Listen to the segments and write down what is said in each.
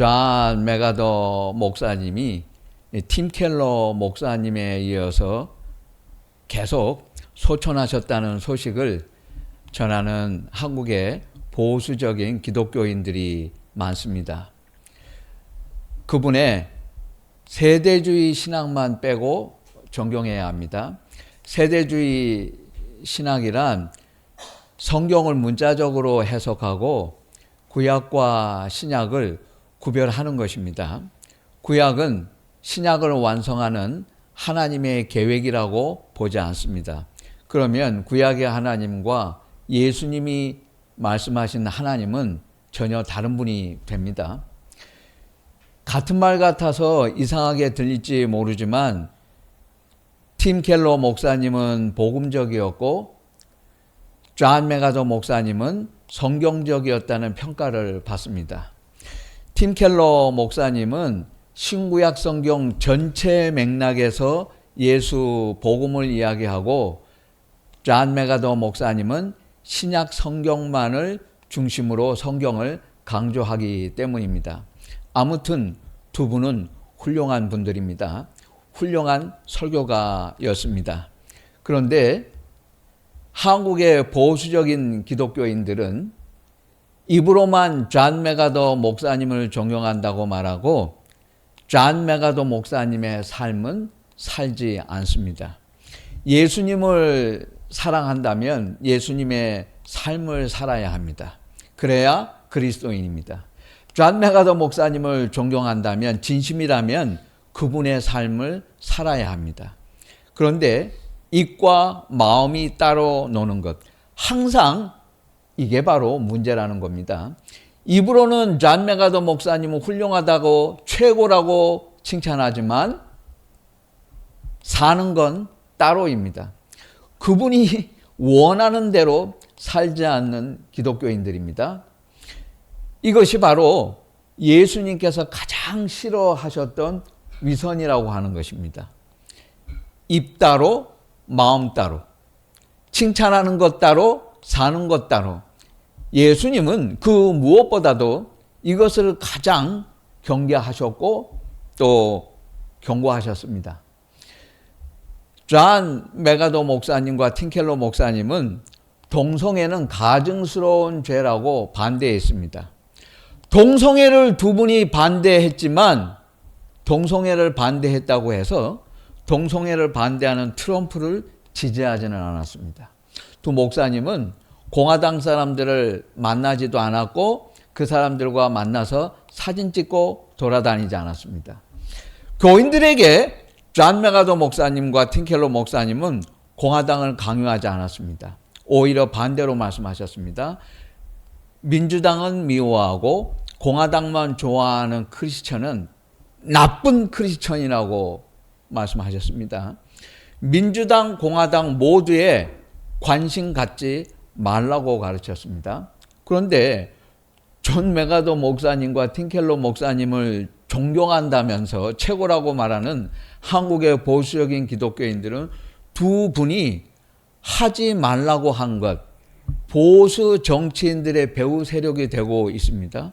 존 맥아더 목사님이 팀 켈러 목사님에 이어서 계속 소천하셨다는 소식을 전하는 한국의 보수적인 기독교인들이 많습니다. 그분의 세대주의 신학만 빼고 존경해야 합니다. 세대주의 신학이란 성경을 문자적으로 해석하고 구약과 신약을 구별하는 것입니다. 구약은 신약을 완성하는 하나님의 계획이라고 보지 않습니다. 그러면 구약의 하나님과 예수님이 말씀하신 하나님은 전혀 다른 분이 됩니다. 같은 말 같아서 이상하게 들릴지 모르지만 팀 켈러 목사님은 복음적이었고 존 맥아더 목사님은 성경적이었다는 평가를 받습니다. 팀 켈러 목사님은 신구약 성경 전체 맥락에서 예수 복음을 이야기하고 존 맥아더 목사님은 신약 성경만을 중심으로 성경을 강조하기 때문입니다. 아무튼 두 분은 훌륭한 분들입니다. 훌륭한 설교가였습니다. 그런데 한국의 보수적인 기독교인들은 입으로만 존 맥아더 목사님을 존경한다고 말하고 존 맥아더 목사님의 삶은 살지 않습니다. 예수님을 사랑한다면 예수님의 삶을 살아야 합니다. 그래야 그리스도인입니다. 존 맥아더 목사님을 존경한다면 진심이라면 그분의 삶을 살아야 합니다. 그런데 입과 마음이 따로 노는 것, 항상 이게 바로 문제라는 겁니다. 입으로는 존 맥아더 목사님은 훌륭하다고 최고라고 칭찬하지만 사는 건 따로입니다. 그분이 원하는 대로 살지 않는 기독교인들입니다. 이것이 바로 예수님께서 가장 싫어하셨던 위선이라고 하는 것입니다. 입 따로, 마음 따로, 칭찬하는 것 따로, 사는 것 따로. 예수님은 그 무엇보다도 이것을 가장 경계하셨고 또 경고하셨습니다. 존 맥아더 목사님과 팀 켈러 목사님은 동성애는 가증스러운 죄라고 반대했습니다. 동성애를 두 분이 반대했지만 동성애를 반대했다고 해서 동성애를 반대하는 트럼프를 지지하지는 않았습니다. 두 목사님은 공화당 사람들을 만나지도 않았고 그 사람들과 만나서 사진 찍고 돌아다니지 않았습니다. 교인들에게 존 맥아더 목사님과 팀 켈러 목사님은 공화당을 강요하지 않았습니다. 오히려 반대로 말씀하셨습니다. 민주당은 미워하고 공화당만 좋아하는 크리스천은 나쁜 크리스천이라고 말씀하셨습니다. 민주당, 공화당 모두에 관심 갖지 말라고 가르쳤습니다. 그런데 존 맥아더 목사님과 팀 켈러 목사님을 존경한다면서 최고라고 말하는 한국의 보수적인 기독교인들은 두 분이 하지 말라고 한 것, 보수 정치인들의 배후 세력이 되고 있습니다.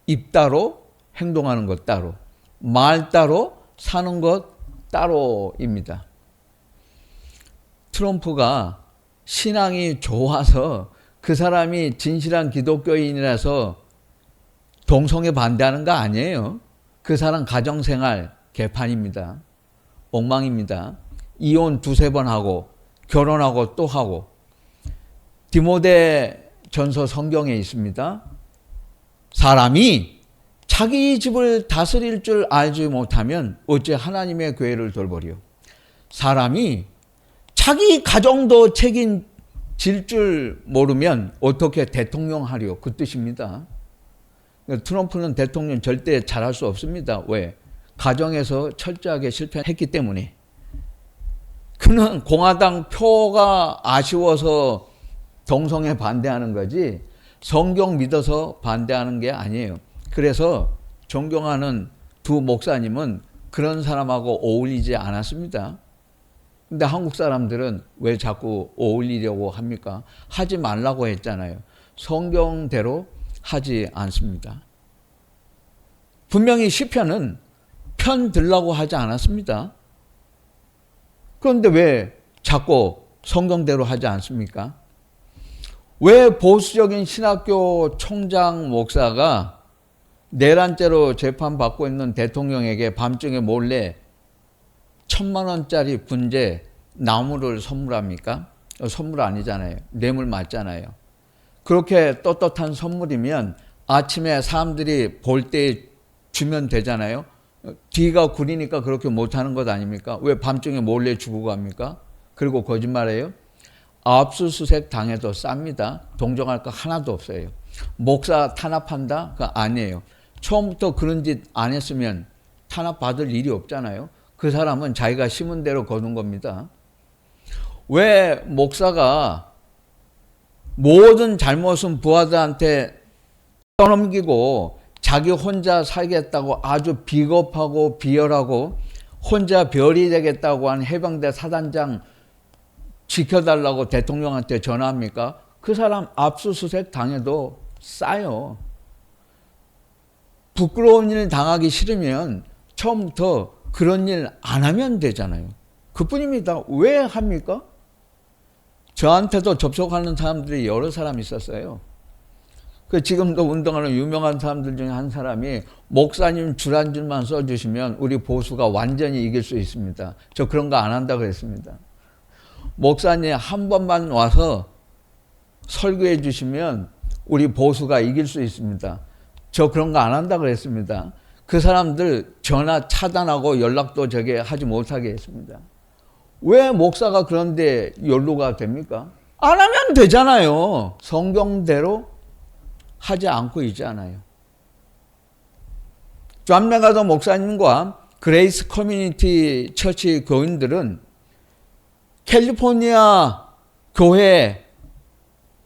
입 따로, 행동하는 것 따로, 말 따로, 사는 것 따로입니다. 트럼프가 신앙이 좋아서 그 사람이 진실한 기독교인이라서 동성애 반대하는 거 아니에요. 그 사람 가정생활 개판입니다. 엉망입니다. 이혼 두세 번 하고 결혼하고 또 하고. 디모데 전서 성경에 있습니다. 사람이 자기 집을 다스릴 줄 알지 못하면 어째 하나님의 교회를 돌보리요. 사람이 자기 가정도 책임질 줄 모르면 어떻게 대통령 하리요. 그 뜻입니다. 트럼프는 대통령 절대 잘할 수 없습니다. 왜? 가정에서 철저하게 실패했기 때문에. 그는 공화당 표가 아쉬워서 동성애 반대하는 거지 성경 믿어서 반대하는 게 아니에요. 그래서 존경하는 두 목사님은 그런 사람하고 어울리지 않았습니다. 근데 한국 사람들은 왜 자꾸 어울리려고 합니까? 하지 말라고 했잖아요. 성경대로 하지 않습니다. 분명히 시편은 편 들라고 하지 않았습니다. 그런데 왜 자꾸 성경대로 하지 않습니까? 왜 보수적인 신학교 총장 목사가 내란죄로 재판받고 있는 대통령에게 밤중에 몰래 1,000만 원짜리 분재 나무를 선물합니까? 선물 아니잖아요. 뇌물 맞잖아요. 그렇게 떳떳한 선물이면 아침에 사람들이 볼 때 주면 되잖아요. 뒤가 구리니까 그렇게 못하는 것 아닙니까? 왜 밤중에 몰래 주고 갑니까? 그리고 거짓말해요? 압수수색 당해도 쌉니다. 동정할 거 하나도 없어요. 목사 탄압한다? 그거 아니에요. 처음부터 그런 짓 안 했으면 탄압받을 일이 없잖아요. 그 사람은 자기가 심은 대로 거둔 겁니다. 왜 목사가 모든 잘못은 부하들한테 떠넘기고 자기 혼자 살겠다고 아주 비겁하고 비열하고 혼자 별이 되겠다고 한 해병대 사단장 지켜달라고 대통령한테 전화합니까? 그 사람 압수수색 당해도 싸요. 부끄러운 일 당하기 싫으면 처음부터 그런 일 안 하면 되잖아요. 그뿐입니다. 왜 합니까? 저한테도 접촉하는 사람들이 여러 사람 있었어요. 지금도 운동하는 유명한 사람들 중에 한 사람이 목사님 줄 한 줄만 써주시면 우리 보수가 완전히 이길 수 있습니다. 저 그런 거 안 한다고 했습니다. 목사님 한 번만 와서 설교해 주시면 우리 보수가 이길 수 있습니다. 저 그런 거 안 한다고 했습니다. 그 사람들 전화 차단하고 연락도 저게 하지 못하게 했습니다. 왜 목사가 그런데 연루가 됩니까? 안 하면 되잖아요. 성경대로 하지 않고 있잖아요. 존 맥아더 목사님과 그레이스 커뮤니티 처치 교인들은 캘리포니아 교회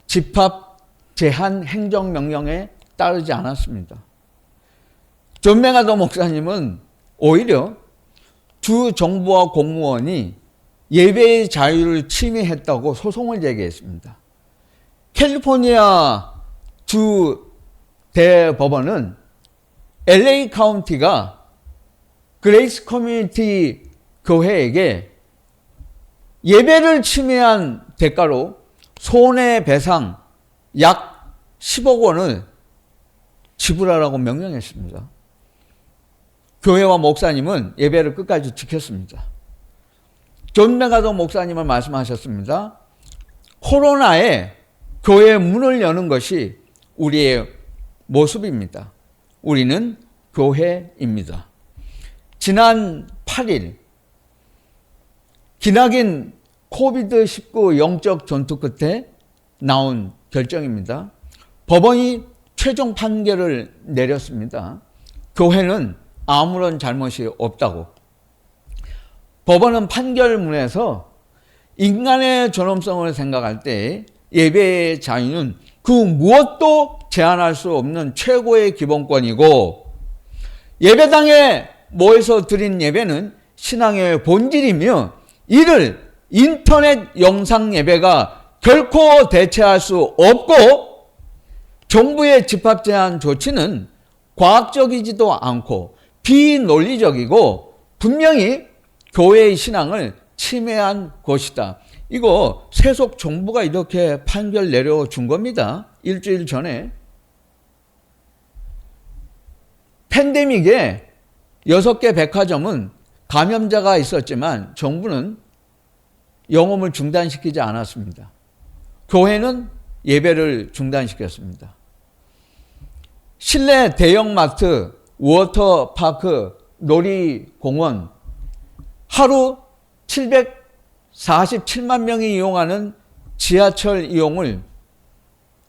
집합 제한 행정명령에 따르지 않았습니다. 존 맥아더 목사님은 오히려 주 정부와 공무원이 예배의 자유를 침해했다고 소송을 제기했습니다. 캘리포니아 주 대법원은 LA 카운티가 그레이스 커뮤니티 교회에게 예배를 침해한 대가로 손해배상 약 10억 원을 지불하라고 명령했습니다. 교회와 목사님은 예배를 끝까지 지켰습니다. 존 맥아더 목사님은 말씀하셨습니다. 코로나에 교회 문을 여는 것이 우리의 모습입니다. 우리는 교회입니다. 지난 8일 기나긴 코비드-19 영적 전투 끝에 나온 결정입니다. 법원이 최종 판결을 내렸습니다. 교회는 아무런 잘못이 없다고. 법원은 판결문에서 인간의 존엄성을 생각할 때 예배의 자유는 그 무엇도 제한할 수 없는 최고의 기본권이고 예배당에 모여서 드린 예배는 신앙의 본질이며 이를 인터넷 영상 예배가 결코 대체할 수 없고 정부의 집합 제한 조치는 과학적이지도 않고 비논리적이고 분명히 교회의 신앙을 침해한 것이다. 이거 세속 정부가 이렇게 판결 내려준 겁니다. 일주일 전에. 팬데믹에 6개 백화점은 감염자가 있었지만 정부는 영업을 중단시키지 않았습니다. 교회는 예배를 중단시켰습니다. 실내 대형마트, 워터파크, 놀이공원 하루 747만 명이 이용하는 지하철 이용을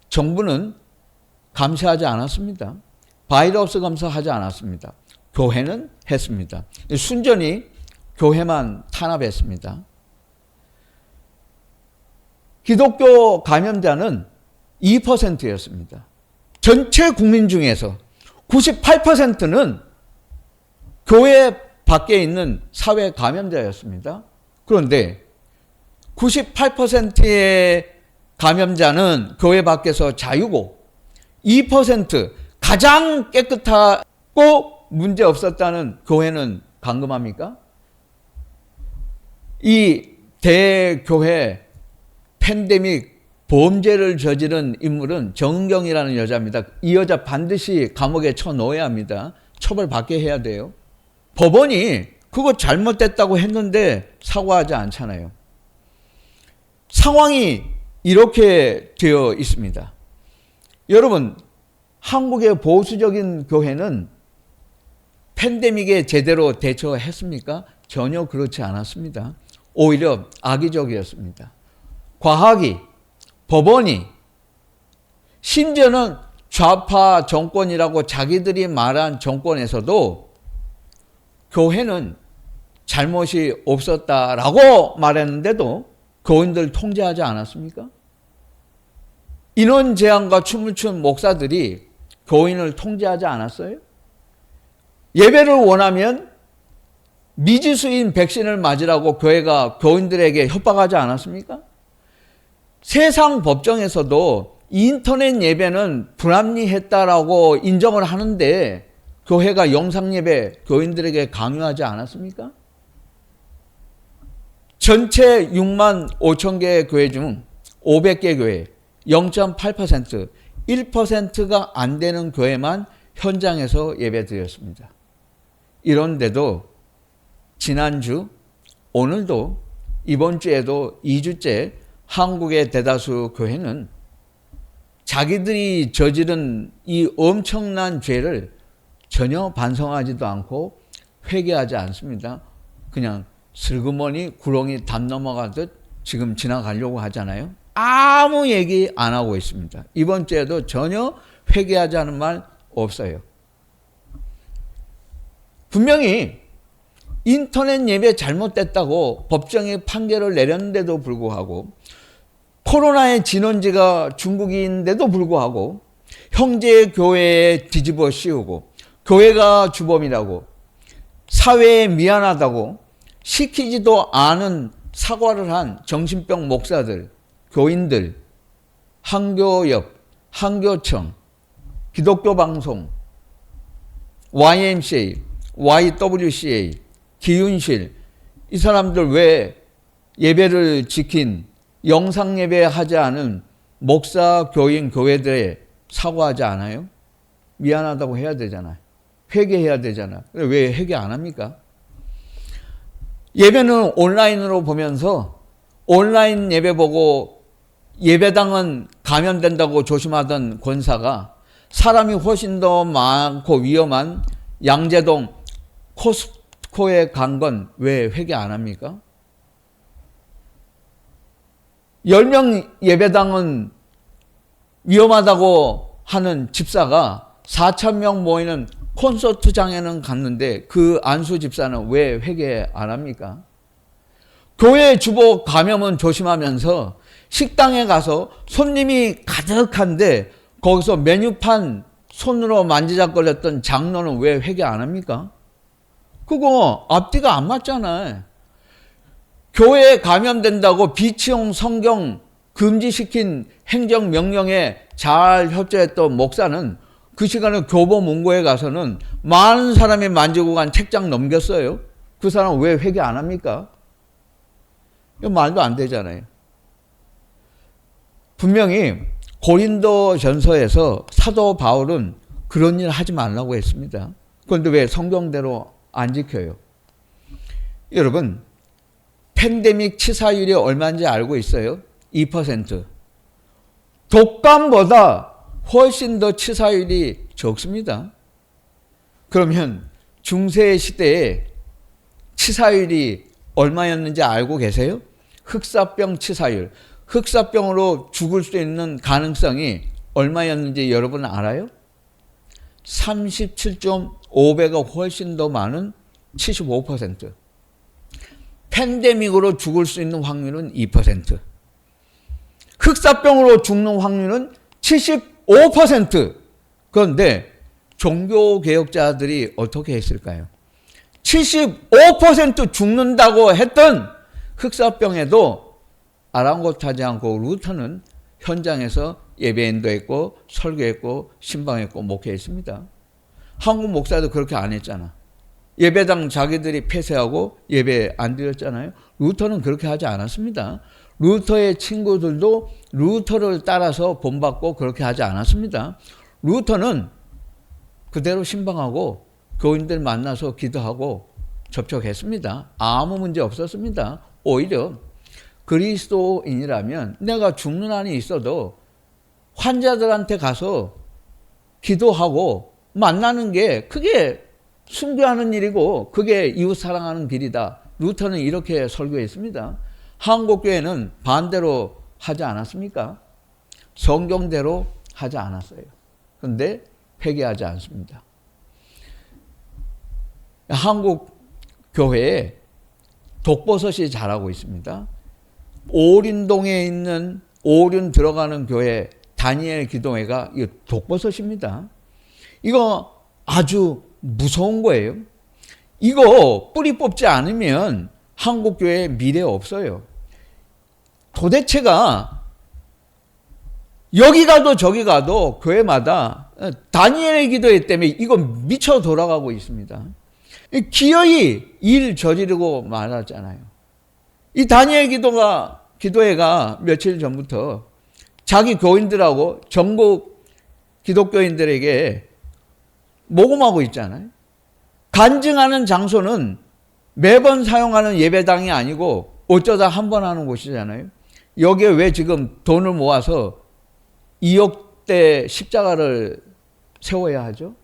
정부는 감시하지 않았습니다. 바이러스 검사하지 않았습니다. 교회는 했습니다. 순전히 교회만 탄압했습니다. 기독교 감염자는 2%였습니다. 전체 국민 중에서 98%는 교회 밖에 있는 사회 감염자였습니다. 그런데 98%의 감염자는 교회 밖에서 자유고 2% 가장 깨끗하고 문제 없었다는 교회는 감금합니까? 이 대교회 팬데믹 범죄를 저지른 인물은 정은경이라는 여자입니다. 이 여자 반드시 감옥에 쳐넣어야 합니다. 처벌받게 해야 돼요. 법원이 그거 잘못됐다고 했는데 사과하지 않잖아요. 상황이 이렇게 되어 있습니다. 여러분, 한국의 보수적인 교회는 팬데믹에 제대로 대처했습니까? 전혀 그렇지 않았습니다. 오히려 악의적이었습니다. 과학이, 법원이, 심지어는 좌파 정권이라고 자기들이 말한 정권에서도 교회는 잘못이 없었다라고 말했는데도 교인들 통제하지 않았습니까? 인원 제한과 춤을 춘 목사들이 교인을 통제하지 않았어요? 예배를 원하면 미지수인 백신을 맞으라고 교회가 교인들에게 협박하지 않았습니까? 세상 법정에서도 인터넷 예배는 불합리했다라고 인정을 하는데 교회가 영상 예배 교인들에게 강요하지 않았습니까? 전체 6만 5천 개의 교회 중 500개 교회 0.8%, 1%가 안 되는 교회만 현장에서 예배드렸습니다. 이런데도 지난주, 오늘도, 이번 주에도 2주째 한국의 대다수 교회는 자기들이 저지른 이 엄청난 죄를 전혀 반성하지도 않고 회개하지 않습니다. 그냥 슬그머니 구렁이 담 넘어가듯 지금 지나가려고 하잖아요. 아무 얘기 안 하고 있습니다. 이번 주에도 전혀 회개하자는 말 없어요. 분명히 인터넷 예배 잘못됐다고 법정이 판결을 내렸는데도 불구하고 코로나의 진원지가 중국인데도 불구하고 형제 교회에 뒤집어 씌우고 교회가 주범이라고 사회에 미안하다고 시키지도 않은 사과를 한 정신병 목사들, 교인들, 한교협, 한교청, 기독교 방송, YMCA, YWCA, 기윤실, 이 사람들 왜 예배를 지킨 영상 예배 하지 않은 목사, 교인, 교회들에 사과하지 않아요? 미안하다고 해야 되잖아요. 회개해야 되잖아요. 왜 회개 안 합니까? 예배는 온라인으로 보면서 온라인 예배 보고 예배당은 감염된다고 조심하던 권사가 사람이 훨씬 더 많고 위험한 양재동 코스트코에 간 건 왜 회개 안 합니까? 10명 예배당은 위험하다고 하는 집사가 4,000명 모이는 콘서트장에는 갔는데 그 안수 집사는 왜 회개 안 합니까? 교회 주보 감염은 조심하면서 식당에 가서 손님이 가득한데 거기서 메뉴판 손으로 만지작거렸던 장로는 왜 회개 안 합니까? 그거 앞뒤가 안 맞잖아요. 교회에 감염된다고 비치용 성경 금지시킨 행정명령에 잘 협조했던 목사는 그 시간에 교보문고에 가서는 많은 사람이 만지고 간 책장 넘겼어요. 그 사람 왜 회개 안 합니까? 이거 말도 안 되잖아요. 분명히 고린도전서에서 사도 바울은 그런 일 하지 말라고 했습니다. 그런데 왜 성경대로 안 지켜요? 여러분, 팬데믹 치사율이 얼마인지 알고 있어요? 2%. 독감보다 훨씬 더 치사율이 적습니다. 그러면 중세 시대에 치사율이 얼마였는지 알고 계세요? 흑사병 치사율. 흑사병으로 죽을 수 있는 가능성이 얼마였는지 여러분 알아요? 37.5배가 훨씬 더 많은 75%. 팬데믹으로 죽을 수 있는 확률은 2%. 흑사병으로 죽는 확률은 75%. 그런데 종교개혁자들이 어떻게 했을까요? 75% 죽는다고 했던 흑사병에도 아랑곳하지 않고 루터는 현장에서 예배인도 했고 설교했고 신방했고 목회했습니다. 한국 목사도 그렇게 안 했잖아. 예배당 자기들이 폐쇄하고 예배 안 드렸잖아요. 루터는 그렇게 하지 않았습니다. 루터의 친구들도 루터를 따라서 본받고 그렇게 하지 않았습니다. 루터는 그대로 신방하고 교인들 만나서 기도하고 접촉했습니다. 아무 문제 없었습니다. 오히려 그리스도인이라면 내가 죽는 한이 있어도 환자들한테 가서 기도하고 만나는 게 그게 순교하는 일이고 그게 이웃 사랑하는 길이다. 루터는 이렇게 설교했습니다. 한국교회는 반대로 하지 않았습니까? 성경대로 하지 않았어요. 그런데 회개하지 않습니다. 한국 교회에 독버섯이 자라고 있습니다. 오륜동에 있는 오륜 들어가는 교회 다니엘 기도회가 이 독버섯입니다. 이거 아주 무서운 거예요. 이거 뿌리 뽑지 않으면 한국 교회에 미래 없어요. 도대체가 여기 가도 저기 가도 교회마다 다니엘의 기도회 때문에 이거 미쳐 돌아가고 있습니다. 기어이 일 저지르고 말았잖아요. 이 다니엘 기도회가 며칠 전부터 자기 교인들하고 전국 기독교인들에게 모금하고 있잖아요. 간증하는 장소는 매번 사용하는 예배당이 아니고 어쩌다 한 번 하는 곳이잖아요. 여기에 왜 지금 돈을 모아서 2억대 십자가를 세워야 하죠?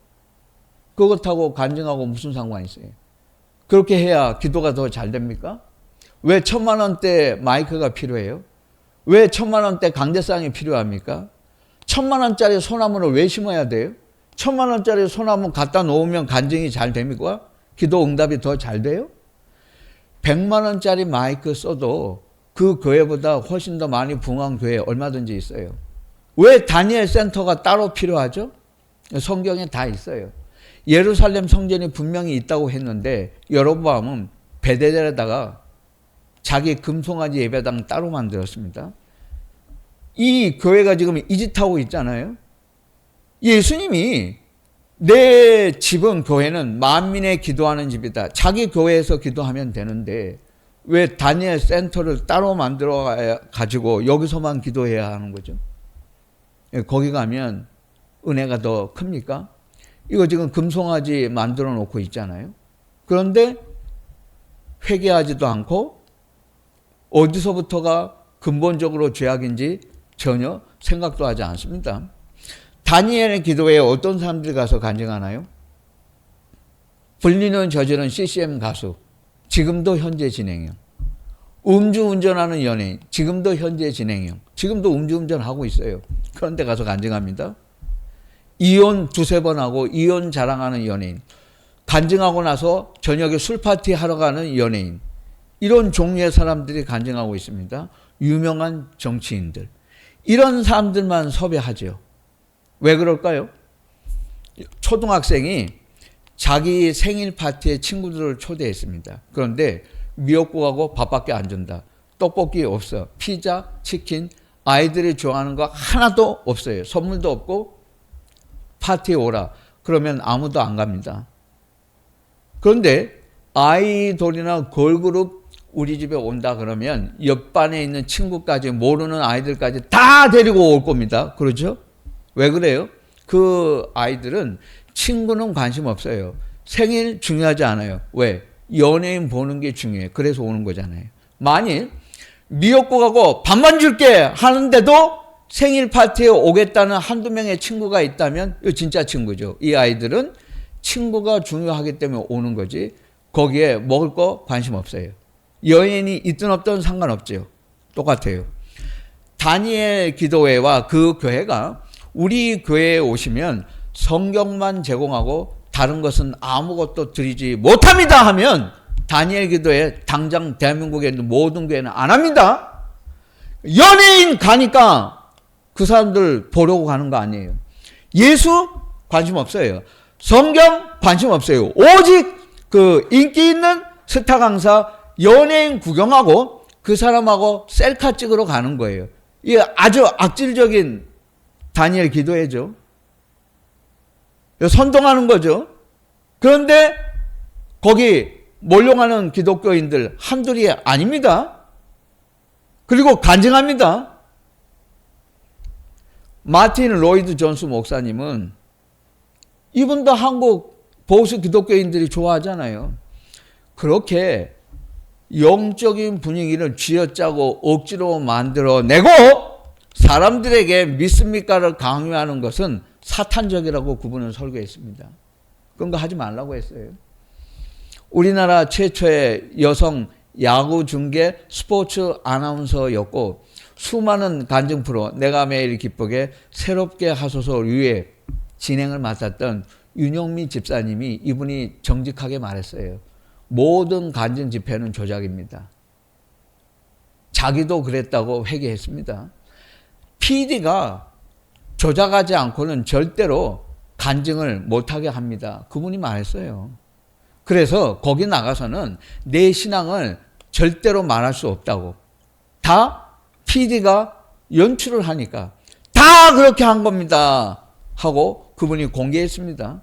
그것하고 간증하고 무슨 상관이 있어요? 그렇게 해야 기도가 더 잘 됩니까? 왜 1,000만 원대 마이크가 필요해요? 왜 1,000만 원대 강대상이 필요합니까? 1,000만 원짜리 소나무를 왜 심어야 돼요? 1,000만 원짜리 소나무 갖다 놓으면 간증이 잘 됩니까? 기도 응답이 더 잘 돼요? 100만 원짜리 마이크 써도 그 교회보다 훨씬 더 많이 부흥한 교회 얼마든지 있어요. 왜 다니엘 센터가 따로 필요하죠? 성경에 다 있어요. 예루살렘 성전이 분명히 있다고 했는데 여로보암은 베델에다가 자기 금송아지 예배당 따로 만들었습니다. 이 교회가 지금 이 짓 하고 있잖아요. 예수님이 내 집은 교회는 만민의 기도하는 집이다. 자기 교회에서 기도하면 되는데 왜 다니엘 센터를 따로 만들어 가지고 여기서만 기도해야 하는 거죠? 거기 가면 은혜가 더 큽니까? 이거 지금 금송아지 만들어 놓고 있잖아요. 그런데 회개하지도 않고 어디서부터가 근본적으로 죄악인지 전혀 생각도 하지 않습니다. 다니엘의 기도에 어떤 사람들이 가서 간증하나요? 불리는 저지른 CCM 가수, 지금도 현재 진행형. 음주운전하는 연예인, 지금도 현재 진행형. 지금도 음주운전하고 있어요. 그런데 가서 간증합니다. 이혼 2-3번 하고 이혼 자랑하는 연예인. 간증하고 나서 저녁에 술파티 하러 가는 연예인. 이런 종류의 사람들이 간증하고 있습니다. 유명한 정치인들. 이런 사람들만 섭외하죠. 왜 그럴까요? 초등학생이 자기 생일 파티에 친구들을 초대했습니다. 그런데 미역국하고 밥밖에 안 준다. 떡볶이 없어. 피자, 치킨, 아이들이 좋아하는 거 하나도 없어요. 선물도 없고 파티에 오라. 그러면 아무도 안 갑니다. 그런데 아이돌이나 걸그룹 우리 집에 온다 그러면 옆반에 있는 친구까지 모르는 아이들까지 다 데리고 올 겁니다. 그렇죠? 왜 그래요? 그 아이들은 친구는 관심 없어요. 생일 중요하지 않아요. 왜? 연예인 보는 게 중요해. 그래서 오는 거잖아요. 만일 미역국하고 밥만 줄게 하는데도 생일 파티에 오겠다는 한두 명의 친구가 있다면 이거 진짜 친구죠. 이 아이들은 친구가 중요하기 때문에 오는 거지 거기에 먹을 거 관심 없어요. 연예인이 있든 없든 상관없죠. 똑같아요. 다니엘 기도회와 그 교회가 우리 교회에 오시면 성경만 제공하고 다른 것은 아무것도 드리지 못합니다 하면 다니엘 기도회 당장 대한민국에 있는 모든 교회는 안 합니다. 연예인 가니까 그 사람들 보려고 가는 거 아니에요. 예수 관심 없어요. 성경 관심 없어요. 오직 그 인기 있는 스타 강사 연예인 구경하고 그 사람하고 셀카 찍으러 가는 거예요. 이게 아주 악질적인 다니엘 기도회죠. 선동하는 거죠. 그런데 거기 몰려가는 기독교인들 한둘이 아닙니다. 그리고 간증합니다. 마틴 로이드 존스 목사님은, 이분도 한국 보수 기독교인들이 좋아하잖아요. 그렇게 영적인 분위기를 쥐어짜고 억지로 만들어내고 사람들에게 믿습니까를 강요하는 것은 사탄적이라고 그분은 설교했습니다. 그런 거 하지 말라고 했어요. 우리나라 최초의 여성 야구 중계 스포츠 아나운서였고, 수많은 간증 프로 내가 매일 기쁘게 새롭게 하소서 위에 진행을 맡았던 윤영미 집사님이, 이분이 정직하게 말했어요. 모든 간증 집회는 조작입니다. 자기도 그랬다고 회개했습니다. PD가 조작하지 않고는 절대로 간증을 못하게 합니다. 그분이 말했어요. 그래서 거기 나가서는 내 신앙을 절대로 말할 수 없다고. 다 PD가 연출을 하니까 다 그렇게 한 겁니다 하고 그분이 공개했습니다.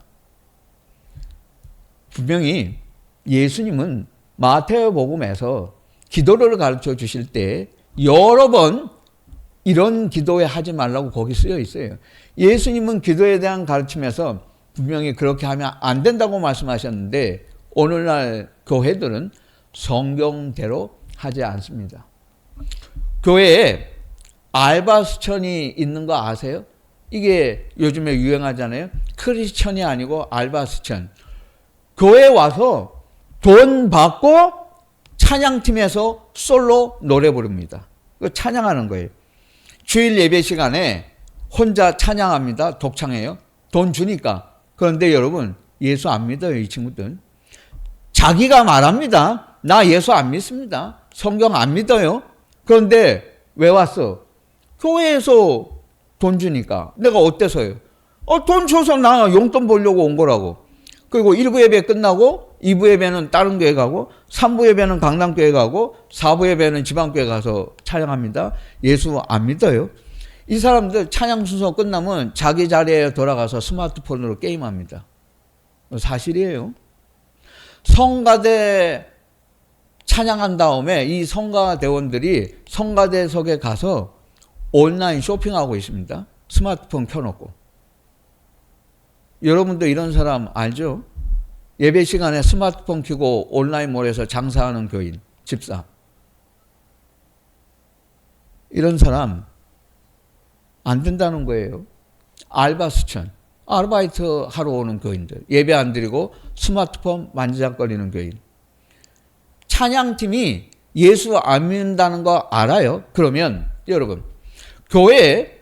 분명히 예수님은 마태복음에서 기도를 가르쳐 주실 때 여러 번 이런 기도에 하지 말라고 거기 쓰여 있어요. 예수님은 기도에 대한 가르침에서 분명히 그렇게 하면 안 된다고 말씀하셨는데, 오늘날 교회들은 성경대로 하지 않습니다. 교회에 알바스천이 있는 거 아세요? 이게 요즘에 유행하잖아요. 크리스천이 아니고 알바스천. 교회에 와서 돈 받고 찬양팀에서 솔로 노래 부릅니다. 찬양하는 거예요. 주일 예배 시간에 혼자 찬양합니다. 독창해요. 돈 주니까. 그런데 여러분, 예수 안 믿어요, 이 친구들. 자기가 말합니다. 나 예수 안 믿습니다. 성경 안 믿어요. 그런데 왜 왔어? 교회에서 돈 주니까. 내가 어때서요? 돈 줘서 나 용돈 벌려고 온 거라고. 그리고 1부 예배 끝나고 2부 예배는 다른 교회 가고 3부 예배는 강남교회 가고 4부 예배는 지방교회 가서 찬양합니다. 예수 안 믿어요. 이 사람들 찬양 순서 끝나면 자기 자리에 돌아가서 스마트폰으로 게임합니다. 사실이에요. 성가대 찬양한 다음에 이 성가대원들이 성가대석에 가서 온라인 쇼핑하고 있습니다. 스마트폰 켜놓고. 여러분도 이런 사람 알죠? 예배 시간에 스마트폰 켜고 온라인몰에서 장사하는 교인, 집사. 이런 사람 안 된다는 거예요. 알바스천, 아르바이트 하러 오는 교인들, 예배 안 드리고 스마트폰 만지작거리는 교인. 찬양팀이 예수 안 믿는다는 거 알아요? 그러면 여러분, 교회에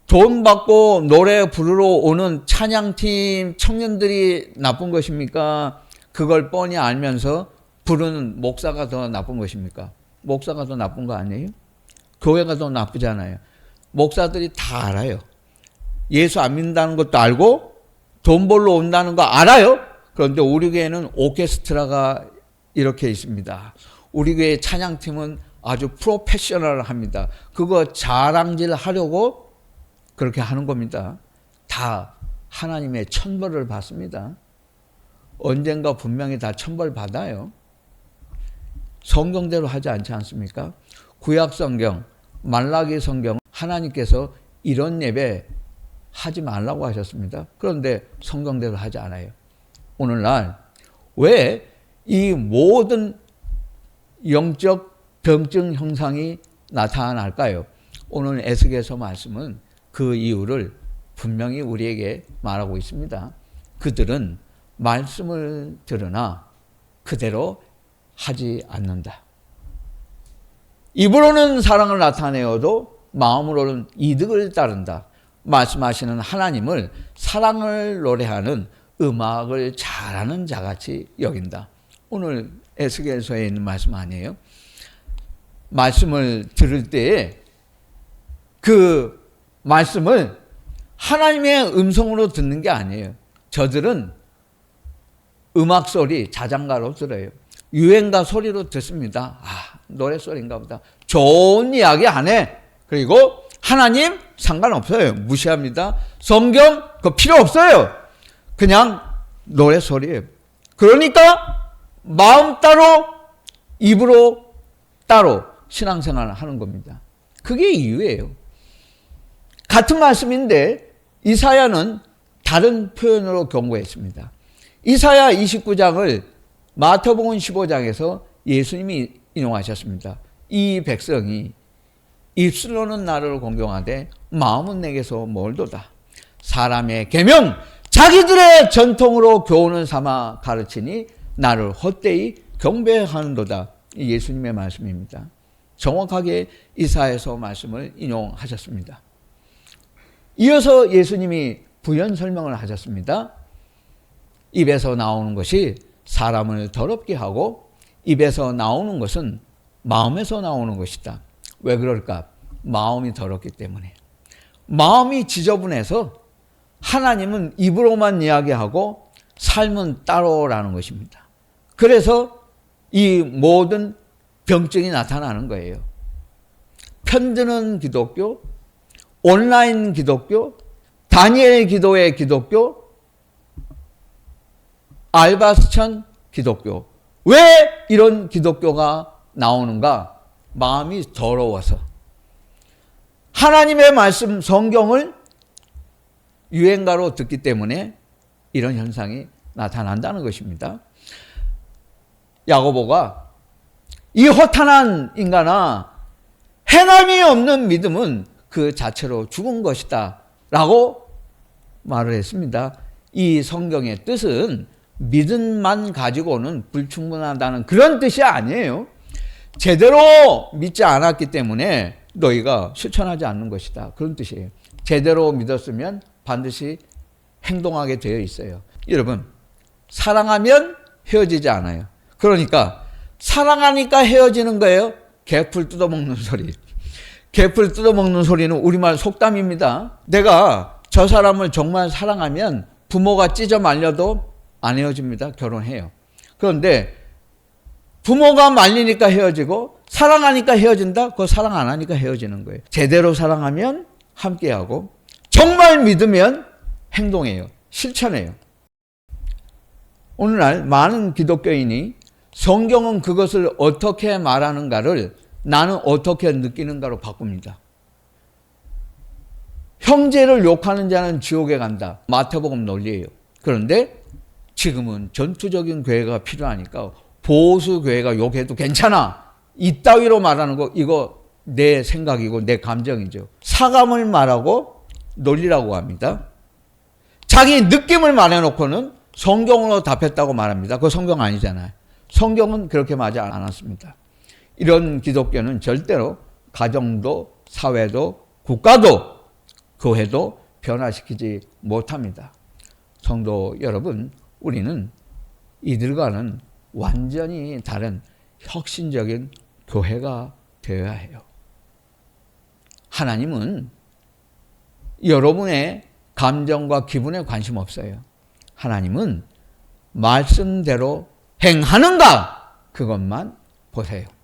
돈 받고 노래 부르러 오는 찬양팀 청년들이 나쁜 것입니까? 그걸 뻔히 알면서 부르는 목사가 더 나쁜 것입니까? 목사가 더 나쁜 거 아니에요? 교회가 더 나쁘잖아요. 목사들이 다 알아요. 예수 안 믿는다는 것도 알고 돈 벌러 온다는 거 알아요. 그런데 우리 교회는 오케스트라가 이렇게 있습니다. 우리 교회 찬양팀은 아주 프로페셔널합니다. 그거 자랑질 하려고 그렇게 하는 겁니다. 다 하나님의 천벌을 받습니다. 언젠가 분명히 다 천벌 받아요. 성경대로 하지 않지 않습니까? 구약 성경, 말라기 성경, 하나님께서 이런 예배 하지 말라고 하셨습니다. 그런데 성경대로 하지 않아요. 오늘날 왜 이 모든 영적 병증 형상이 나타날까요? 오늘 에스겔서 말씀은 그 이유를 분명히 우리에게 말하고 있습니다. 그들은 말씀을 들으나 그대로 하지 않는다. 입으로는 사랑을 나타내어도 마음으로는 이득을 따른다. 말씀하시는 하나님을 사랑을 노래하는 음악을 잘하는 자같이 여긴다. 오늘 에스겔서에 있는 말씀 아니에요? 말씀을 들을 때에 그 말씀을 하나님의 음성으로 듣는 게 아니에요. 저들은 음악 소리, 자장가로 들어요. 유행가 소리로 듣습니다. 노래소리인가 보다. 좋은 이야기 안 해. 그리고 하나님 상관없어요. 무시합니다. 성경 그거 필요 없어요. 그냥 노래소리예요. 그러니까 마음 따로 입으로 따로 신앙생활을 하는 겁니다. 그게 이유예요. 같은 말씀인데 이사야는 다른 표현으로 경고했습니다. 이사야 29장을 마태복음 15장에서 예수님이 인용하셨습니다. 이 백성이 입술로는 나를 공경하되 마음은 내게서 멀도다. 사람의 계명 자기들의 전통으로 교훈을 삼아 가르치니 나를 헛되이 경배하는도다. 이 예수님의 말씀입니다. 정확하게 이사야서 말씀을 인용하셨습니다. 이어서 예수님이 부연 설명을 하셨습니다. 입에서 나오는 것이 사람을 더럽게 하고 입에서 나오는 것은 마음에서 나오는 것이다. 왜 그럴까? 마음이 더럽기 때문에. 마음이 지저분해서 하나님은 입으로만 이야기하고 삶은 따로라는 것입니다. 그래서 이 모든 병증이 나타나는 거예요. 편드는 기독교, 온라인 기독교, 다니엘 기도의 기독교, 알바스천 기독교. 왜 이런 기독교가 나오는가? 마음이 더러워서. 하나님의 말씀 성경을 유행가로 듣기 때문에 이런 현상이 나타난다는 것입니다. 야고보가 이 허탄한 인간아 행함이 없는 믿음은 그 자체로 죽은 것이다 라고 말을 했습니다. 이 성경의 뜻은 믿음만 가지고는 불충분하다는 그런 뜻이 아니에요. 제대로 믿지 않았기 때문에 너희가 실천하지 않는 것이다. 그런 뜻이에요. 제대로 믿었으면 반드시 행동하게 되어 있어요. 여러분, 사랑하면 헤어지지 않아요. 그러니까 사랑하니까 헤어지는 거예요. 개풀 뜯어먹는 소리. 개풀 뜯어먹는 소리는 우리말 속담입니다. 내가 저 사람을 정말 사랑하면 부모가 찢어 말려도 안 헤어집니다. 결혼해요. 그런데 부모가 말리니까 헤어지고 사랑하니까 헤어진다? 그거 사랑 안 하니까 헤어지는 거예요. 제대로 사랑하면 함께하고 정말 믿으면 행동해요. 실천해요. 오늘날 많은 기독교인이 성경은 그것을 어떻게 말하는가를 나는 어떻게 느끼는가로 바꿉니다. 형제를 욕하는 자는 지옥에 간다. 마태복음 논리예요. 그런데 지금은 전투적인 교회가 필요하니까 보수 교회가 욕해도 괜찮아. 이따위로 말하는 거 이거 내 생각이고 내 감정이죠. 사감을 말하고 논리라고 합니다. 자기 느낌을 말해놓고는 성경으로 답했다고 말합니다. 그거 성경 아니잖아요. 성경은 그렇게 말하지 않았습니다. 이런 기독교는 절대로 가정도 사회도 국가도 교회도 변화시키지 못합니다. 성도 여러분, 우리는 이들과는 완전히 다른 혁신적인 교회가 되어야 해요. 하나님은 여러분의 감정과 기분에 관심 없어요. 하나님은 말씀대로 행하는가? 그것만 보세요.